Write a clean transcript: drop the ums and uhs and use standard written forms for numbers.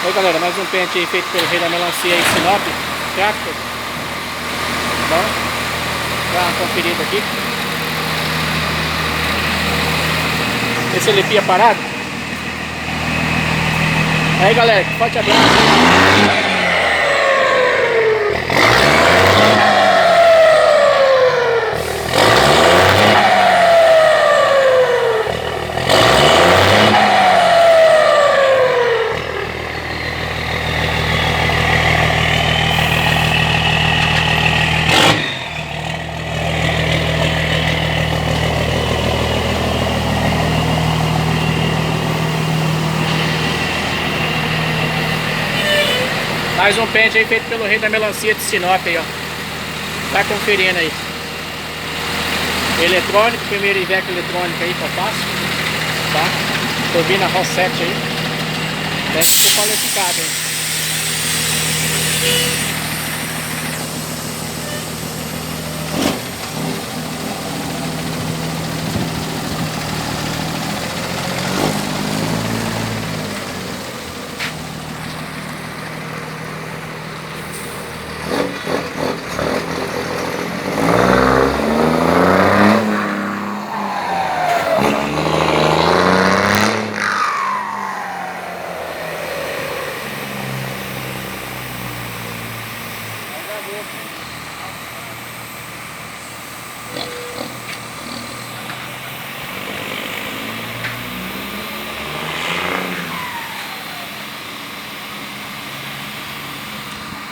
Oi galera, mais um pente aí feito pelo Rei da Melancia em Sinop, Tractor. Bom, dá uma conferida aqui. Esse ele pia parado. Aí galera, forte abraço. Mais um pente aí feito pelo Rei da Melancia de Sinop aí, ó. Tá conferindo aí. Eletrônico, primeiro Iveco eletrônico aí que eu faço. Tá? Turbina Rosset aí. Deve ser qualificado aí.